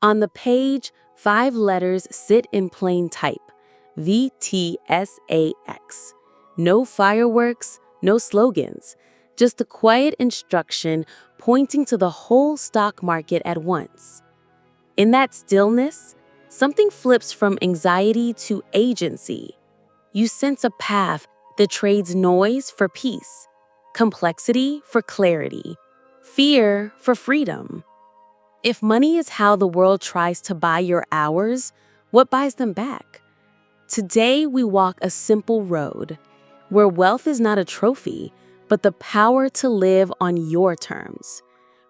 On the page, 5 letters sit in plain type, VTSAX. No fireworks, no slogans, just a quiet instruction pointing to the whole stock market at once. In that stillness, something flips from anxiety to agency. You sense a path that trades noise for peace, complexity for clarity, fear for freedom. If money is how the world tries to buy your hours, what buys them back? Today, we walk a simple road where wealth is not a trophy, but the power to live on your terms.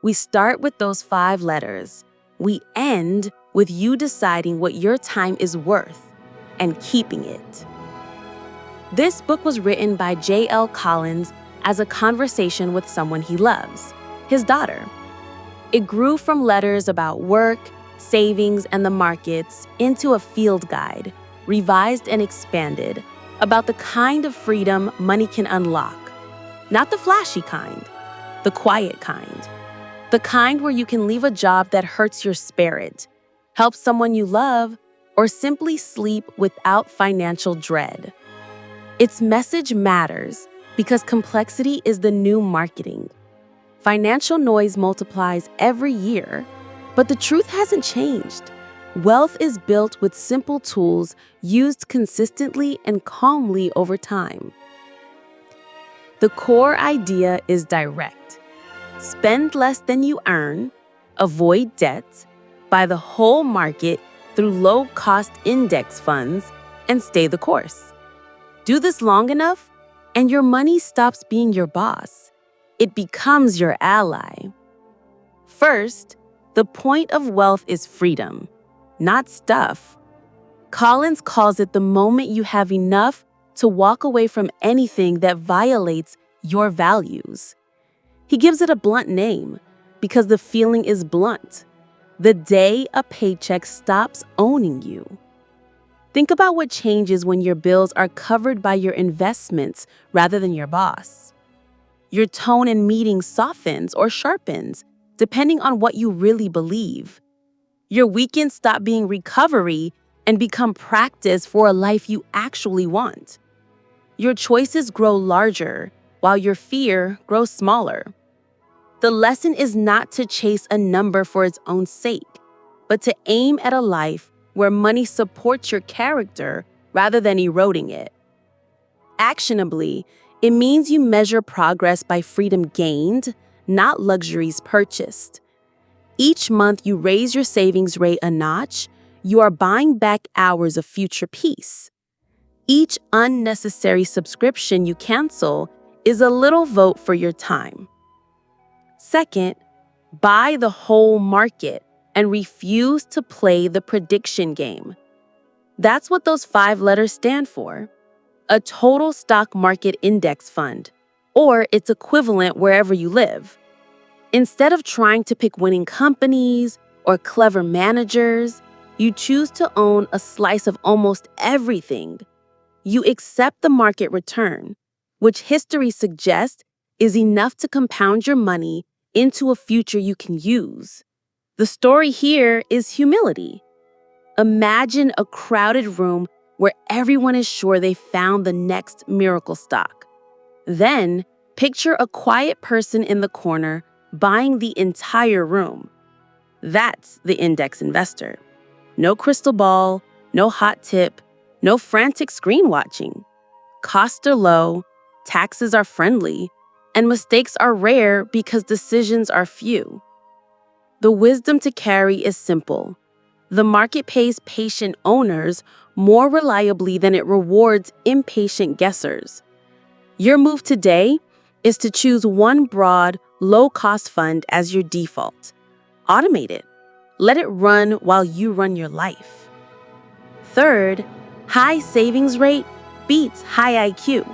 We start with those 5 letters. We end with you deciding what your time is worth and keeping it. This book was written by J.L. Collins as a conversation with someone he loves, his daughter. It grew from letters about work, savings, and the markets into a field guide, revised and expanded, about the kind of freedom money can unlock. Not the flashy kind, the quiet kind. The kind where you can leave a job that hurts your spirit, help someone you love, or simply sleep without financial dread. Its message matters because complexity is the new marketing. Financial noise multiplies every year, but the truth hasn't changed. Wealth is built with simple tools used consistently and calmly over time. The core idea is direct. Spend less than you earn, avoid debt, buy the whole market through low-cost index funds, and stay the course. Do this long enough, and your money stops being your boss. It becomes your ally. First, the point of wealth is freedom, not stuff. Collins calls it the moment you have enough to walk away from anything that violates your values. He gives it a blunt name because the feeling is blunt. The day a paycheck stops owning you. Think about what changes when your bills are covered by your investments rather than your boss. Your tone in meetings softens or sharpens, depending on what you really believe. Your weekends stop being recovery and become practice for a life you actually want. Your choices grow larger, while your fear grows smaller. The lesson is not to chase a number for its own sake, but to aim at a life where money supports your character rather than eroding it. Actionably, it means you measure progress by freedom gained, not luxuries purchased. Each month you raise your savings rate a notch, you are buying back hours of future peace. Each unnecessary subscription you cancel is a little vote for your time. Second, buy the whole market and refuse to play the prediction game. That's what those 5 letters stand for. A total stock market index fund, or its equivalent wherever you live. Instead of trying to pick winning companies or clever managers, you choose to own a slice of almost everything. You accept the market return, which history suggests is enough to compound your money into a future you can use. The story here is humility. Imagine a crowded room where everyone is sure they found the next miracle stock. Then, picture a quiet person in the corner buying the entire room. That's the index investor. No crystal ball, no hot tip, no frantic screen watching. Costs are low, taxes are friendly, and mistakes are rare because decisions are few. The wisdom to carry is simple. The market pays patient owners more reliably than it rewards impatient guessers. Your move today is to choose one broad, low-cost fund as your default. Automate it. Let it run while you run your life. Third, high savings rate beats high IQ.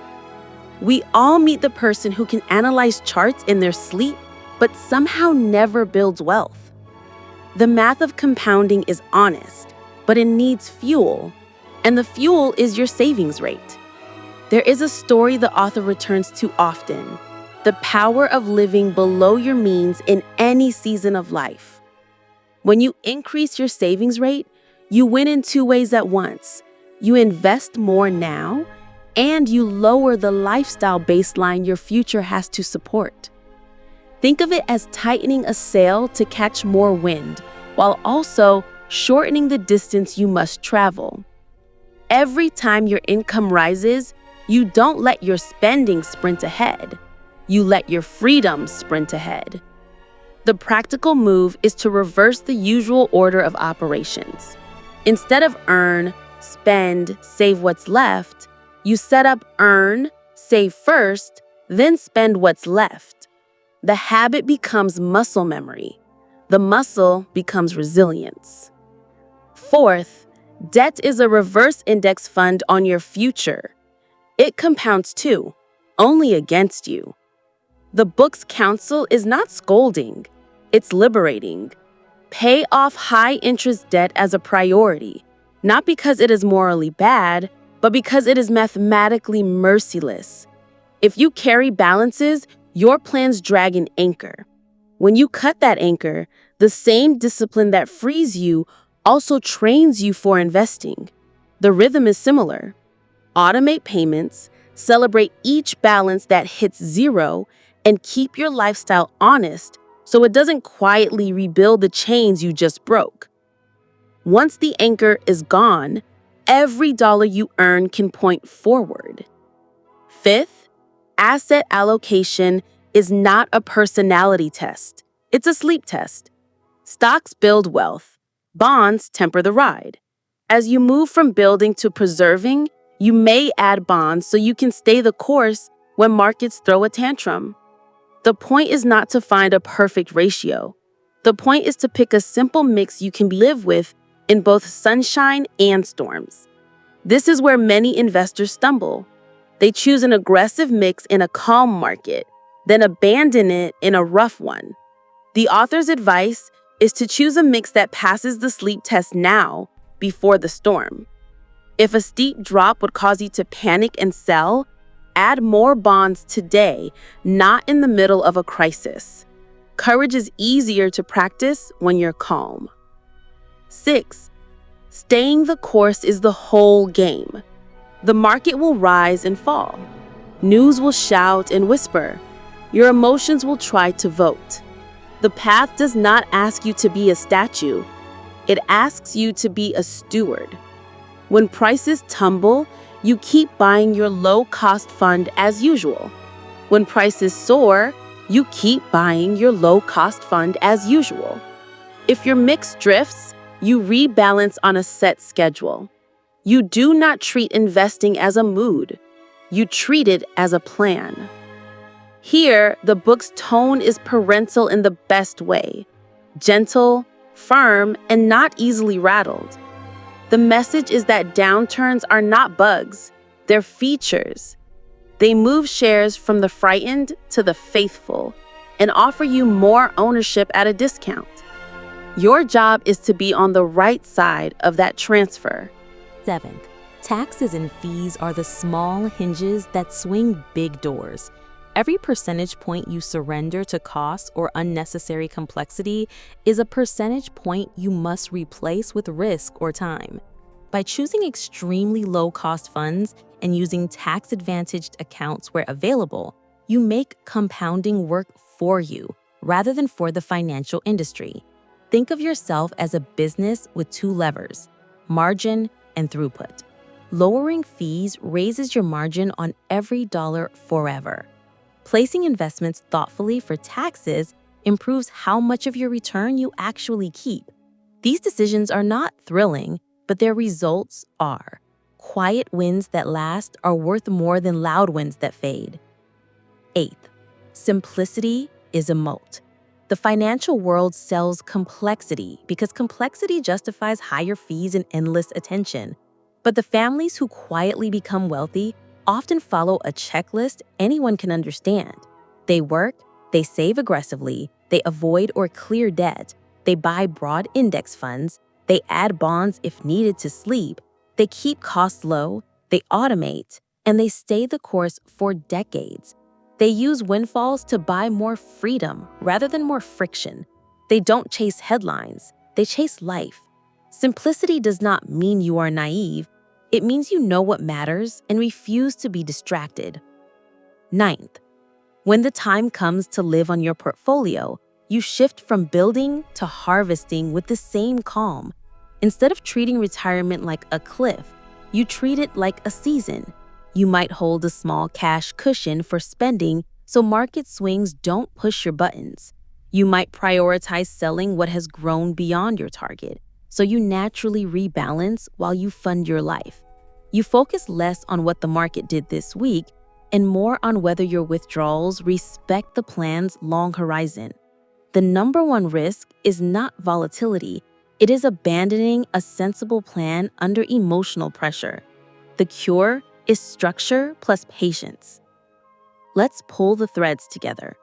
We all meet the person who can analyze charts in their sleep, but somehow never builds wealth. The math of compounding is honest, but it needs fuel, and the fuel is your savings rate. There is a story the author returns to often: the power of living below your means in any season of life. When you increase your savings rate, you win in two ways at once. You invest more now, and you lower the lifestyle baseline your future has to support. Think of it as tightening a sail to catch more wind, while also shortening the distance you must travel. Every time your income rises, you don't let your spending sprint ahead. You let your freedom sprint ahead. The practical move is to reverse the usual order of operations. Instead of earn, spend, save what's left, you set up earn, save first, then spend what's left. The habit becomes muscle memory. The muscle becomes resilience. Fourth, debt is a reverse index fund on your future. It compounds too, only against you. The book's counsel is not scolding, it's liberating. Pay off high-interest debt as a priority, not because it is morally bad, but because it is mathematically merciless. If you carry balances, your plans drag an anchor. When you cut that anchor, the same discipline that frees you also trains you for investing. The rhythm is similar. Automate payments, celebrate each balance that hits zero, and keep your lifestyle honest so it doesn't quietly rebuild the chains you just broke. Once the anchor is gone, every dollar you earn can point forward. Fifth, asset allocation is not a personality test. It's a sleep test. Stocks build wealth. Bonds temper the ride. As you move from building to preserving, you may add bonds so you can stay the course when markets throw a tantrum. The point is not to find a perfect ratio. The point is to pick a simple mix you can live with in both sunshine and storms. This is where many investors stumble. They choose an aggressive mix in a calm market, then abandon it in a rough one. The author's advice is to choose a mix that passes the sleep test now, before the storm. If a steep drop would cause you to panic and sell, add more bonds today, not in the middle of a crisis. Courage is easier to practice when you're calm. 6. Staying the course is the whole game. The market will rise and fall. News will shout and whisper. Your emotions will try to vote. The path does not ask you to be a statue. It asks you to be a steward. When prices tumble, you keep buying your low-cost fund as usual. When prices soar, you keep buying your low-cost fund as usual. If your mix drifts, you rebalance on a set schedule. You do not treat investing as a mood. You treat it as a plan. Here, the book's tone is parental in the best way. Gentle, firm, and not easily rattled. The message is that downturns are not bugs, they're features. They move shares from the frightened to the faithful and offer you more ownership at a discount. Your job is to be on the right side of that transfer. 7th, taxes and fees are the small hinges that swing big doors. Every percentage point you surrender to costs or unnecessary complexity is a percentage point you must replace with risk or time. By choosing extremely low-cost funds and using tax-advantaged accounts where available, you make compounding work for you rather than for the financial industry. Think of yourself as a business with two levers, margin and throughput. Lowering fees raises your margin on every dollar forever. Placing investments thoughtfully for taxes improves how much of your return you actually keep. These decisions are not thrilling, but their results are. Quiet wins that last are worth more than loud wins that fade. 8th, simplicity is a moat. The financial world sells complexity because complexity justifies higher fees and endless attention. But the families who quietly become wealthy often follow a checklist anyone can understand. They work, they save aggressively, they avoid or clear debt, they buy broad index funds, they add bonds if needed to sleep, they keep costs low, they automate, and they stay the course for decades. They use windfalls to buy more freedom rather than more friction. They don't chase headlines. they chase life. Simplicity does not mean you are naive. It means you know what matters and refuse to be distracted. Ninth, when the time comes to live on your portfolio, you shift from building to harvesting with the same calm. Instead of treating retirement like a cliff, you treat it like a season. You might hold a small cash cushion for spending so market swings don't push your buttons. You might prioritize selling what has grown beyond your target, so you naturally rebalance while you fund your life. You focus less on what the market did this week and more on whether your withdrawals respect the plan's long horizon. The number one risk is not volatility, it is abandoning a sensible plan under emotional pressure. The cure is structure plus patience. Let's pull the threads together.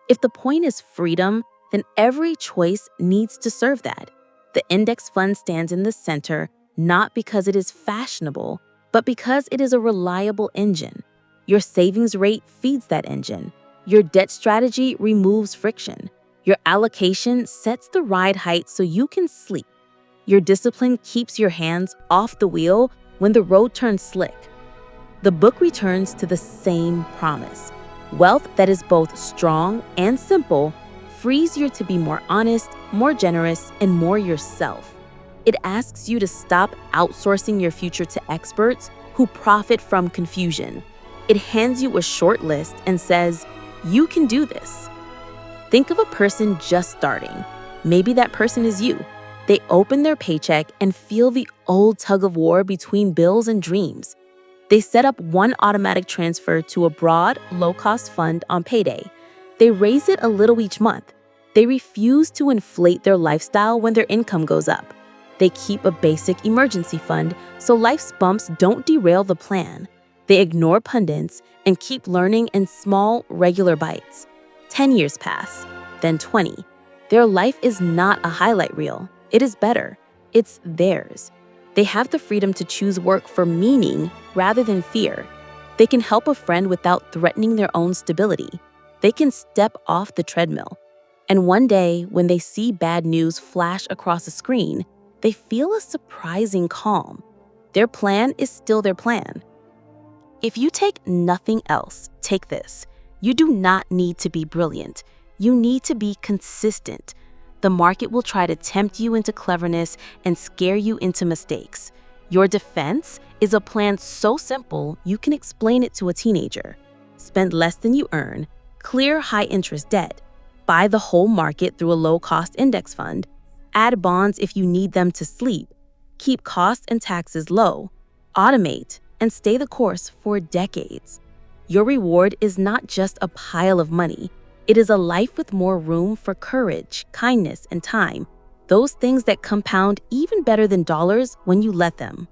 If the point is freedom, then every choice needs to serve that. The index fund stands in the center not because it is fashionable, but because it is a reliable engine. Your savings rate feeds that engine. Your debt strategy removes friction. Your allocation sets the ride height so you can sleep. Your discipline keeps your hands off the wheel when the road turns slick. The book returns to the same promise. Wealth that is both strong and simple frees you to be more honest, more generous, and more yourself. It asks you to stop outsourcing your future to experts who profit from confusion. It hands you a short list and says, you can do this. Think of a person just starting. Maybe that person is you. They open their paycheck and feel the old tug of war between bills and dreams. They set up one automatic transfer to a broad, low-cost fund on payday. They raise it a little each month. They refuse to inflate their lifestyle when their income goes up. They keep a basic emergency fund so life's bumps don't derail the plan. They ignore pundits and keep learning in small, regular bites. 10 years pass, then 20. Their life is not a highlight reel. It is better. It's theirs. They have the freedom to choose work for meaning rather than fear. They can help a friend without threatening their own stability. They can step off the treadmill. And one day, when they see bad news flash across a screen, they feel a surprising calm. Their plan is still their plan. If you take nothing else, take this. You do not need to be brilliant. You need to be consistent. The market will try to tempt you into cleverness and scare you into mistakes. Your defense is a plan so simple you can explain it to a teenager. Spend less than you earn, clear high-interest debt, buy the whole market through a low-cost index fund, add bonds if you need them to sleep, keep costs and taxes low, automate, and stay the course for decades. Your reward is not just a pile of money. It is a life with more room for courage, kindness, and time. Those things that compound even better than dollars when you let them.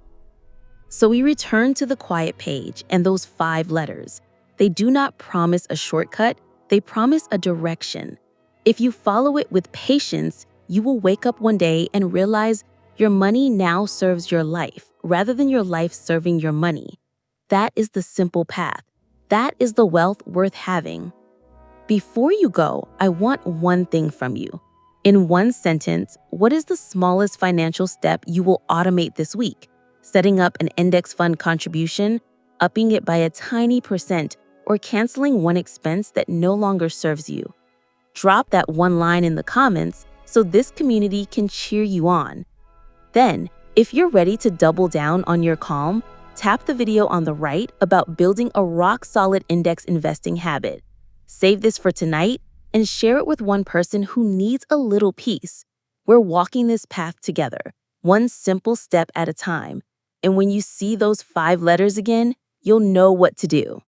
So we return to the quiet page and those 5 letters. They do not promise a shortcut, they promise a direction. If you follow it with patience, you will wake up one day and realize your money now serves your life rather than your life serving your money. That is the simple path. That is the wealth worth having. Before you go, I want one thing from you. In one sentence, what is the smallest financial step you will automate this week? Setting up an index fund contribution, upping it by a tiny %, or canceling one expense that no longer serves you. Drop that one line in the comments so this community can cheer you on. Then, if you're ready to double down on your calm, tap the video on the right about building a rock-solid index investing habit. Save this for tonight and share it with one person who needs a little peace. We're walking this path together, one simple step at a time. And when you see those 5 letters again, you'll know what to do.